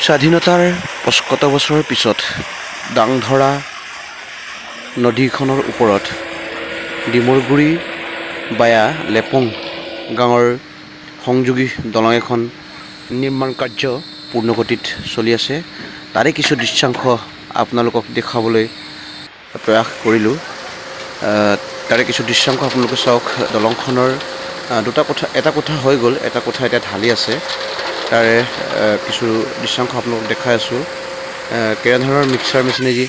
স্বাধীনতাৰ ৫৫ বছৰৰ পিছত ডাংধৰা নদীখনৰ ওপৰত ডিমৰগুৰি বায়া লেপং গাঁৱৰ সংযোগী দলং এখন নিৰ্মাণ কাৰ্য পূৰ্ণগতিত চলি আছে। তাৰে কিছু দৃশ্যাংশ আপোনালোকক দেখাবলৈ প্ৰয়াস কৰিলোঁ। তাৰে কিছু দৃশ্যাংশ আপোনালোকে চাওক। দলংখনৰ এটা কোঠা হৈ গ'ল, এটা কোঠা এতিয়া ঢালি আছে। তাৰে কিছু দৃশ্যাংশ আপোনালোকক দেখাই আছোঁ। কেনেধৰণৰ মিক্সাৰ মেচিনেদি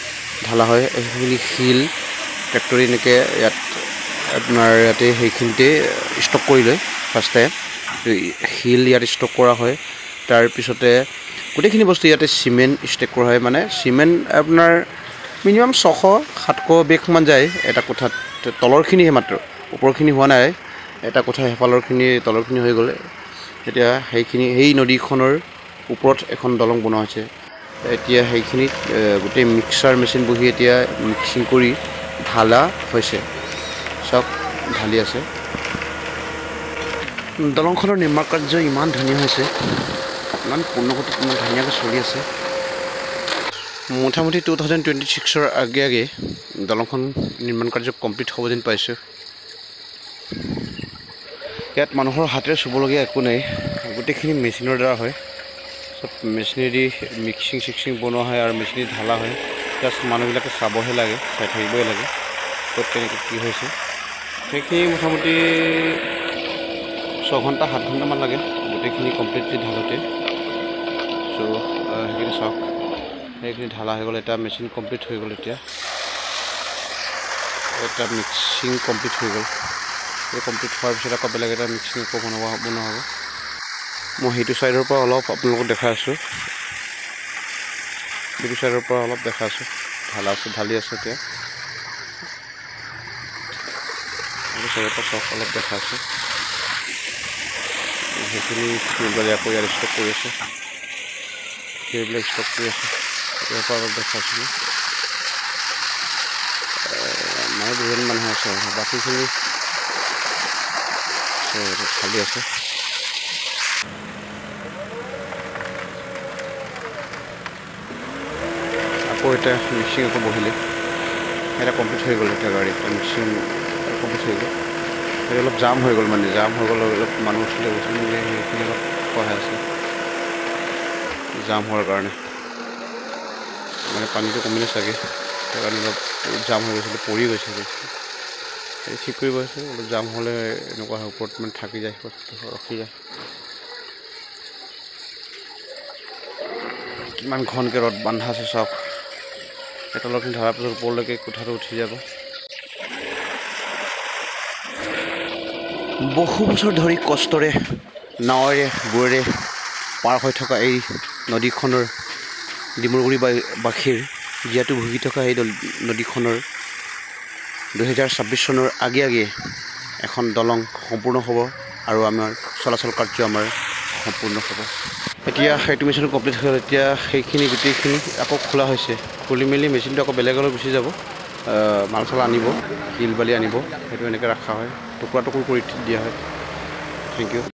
ঢালা হয়, সেইখিনি শিল ফেক্টৰী এনেকৈ ইয়াত আপোনাৰ সেইখিনিতে ষ্টক কৰি লয়। ফাৰ্ষ্টে শিল ইয়াত ষ্টক কৰা হয়, তাৰপিছতে গোটেইখিনি বস্তু ইয়াতে চিমেণ্ট ষ্টক কৰা হয়। মানে চিমেণ্ট আপোনাৰ মিনিমাম 600-700 বেগমান যায় এটা কোঠাত। তলৰখিনিহে মাত্ৰ, ওপৰখিনি হোৱা নাই। এটা কোঠা সেইফালৰখিনি তলৰখিনি হৈ গ'লে এতিয়া সেই নদীখনৰ ওপৰত এখন দলং বনোৱা হৈছে। এতিয়া সেইখিনিত গোটেই মিক্সাৰ মেচিন বহি এতিয়া মিক্সিং কৰি ঢালা হৈছে। চব ঢালি আছে। দলংখনৰ নিৰ্মাণ কাৰ্য ইমান ধুনীয়া হৈছে, ইমান পূৰ্ণগতিত ইমান ধুনীয়াকৈ চলি আছে। মোটামুটি 2026ৰ আগে দলংখন নিৰ্মাণ কাৰ্য কমপ্লিট হ'ব যেন পাইছোঁ। ইয়াত মানুহৰ হাতেৰে চুবলগীয়া একো নাই, গোটেইখিনি মেচিনৰ দ্বাৰা হয়। চব মেচিনেদি মিক্সিং বনোৱা হয় আৰু মেচিনেদি ঢালা হয়। জাষ্ট মানুহবিলাকে চাবহে লাগে, চাই থাকিবই লাগে ক'ত কেনেকৈ কি হৈছে। সেইখিনি মোটামুটি 6-7 ঘণ্টামান লাগে গোটেইখিনি কমপ্লিটলি ঢালোতে। চ' সেইখিনি চাওক, সেইখিনি ঢালা হৈ গ'ল। এটা মেচিন কমপ্লিট হৈ গ'ল। এতিয়া এটা মিক্সিং কমপ্লিট হৈ গ'ল। এই কমপ্লিট হোৱাৰ পিছত আকৌ বেলেগ এটা মিক্সিং আকৌ বনোৱা হ'ব। মই সেইটো ছাইডৰ পৰা অলপ আপোনালোকক দেখাই আছোঁ। সেইটো ছাইডৰ পৰা অলপ দেখাই আছোঁ। ঢালি আছে এতিয়া। সেইটো ছাইডৰ পৰা চব অলপ দেখাই আছোঁ। সেইখিনি শিলবালি আকৌ ইয়াত ষ্টক কৰি আছে, সেইবিলাক ষ্টক কৰি আছে। ইয়াৰ পৰা অলপ দেখাইছোঁ। মানে দুজন মানুহ আছে, বাকীখিনি খালী আছে। আকৌ এতিয়া মিক্সিং আকৌ বহিলে, এটা কমপ্লিট হৈ গ'ল। এতিয়া গাড়ী এটা মিক্সিং কমপ্লিট হৈ গ'ল। সেইটো অলপ জাম হৈ গ'ল, মানে জাম হৈ গ'ল। অলপ মানুহ উঠিলে সেইখিনি অলপ সহায় আছে জাম হোৱাৰ কাৰণে। মানে পানীটো কমিলে চাগে, সেইকাৰণে অলপ জাম হৈ গৈছিলে, পৰি গৈছিলে। এই ঠিক কৰিব আছে। অলপ জাম হ'লে এনেকুৱা হয়, ওপৰত মানে থাকি যায়, ৰখি যায়। কিমান ঘনকৈ ৰদ বান্ধা আছে চাওক। এই তলৰখিনি ঢলাৰ পিছত ওপৰলৈকে কোঠাটো উঠি যাব। বহু বছৰ ধৰি কষ্টৰে নাৱেৰে বোৰেৰে পাৰ হৈ থকা এই নদীখনৰ ডিমৰগুৰি বাসীৰ জীয়াতু ভুগি থকা এই নদীখনৰ 2026 চনৰ আগে এখন দলং সম্পূৰ্ণ হ'ব আৰু আমাৰ চলাচল কাৰ্য আমাৰ সম্পূৰ্ণ হ'ব। এতিয়া সেইটো মেচিন কমপ্লিট হ'ল। এতিয়া সেইখিনি গোটেইখিনি আকৌ খোলা হৈছে। খুলি মেলি মেচিনটো আকৌ বেলেগলৈ গুচি যাব। মাল চাল আনিব, শিল বালি আনিব। সেইটো এনেকৈ ৰখা হয়, টুকুৰা টুকুৰ কৰি দিয়া হয়। Thank U.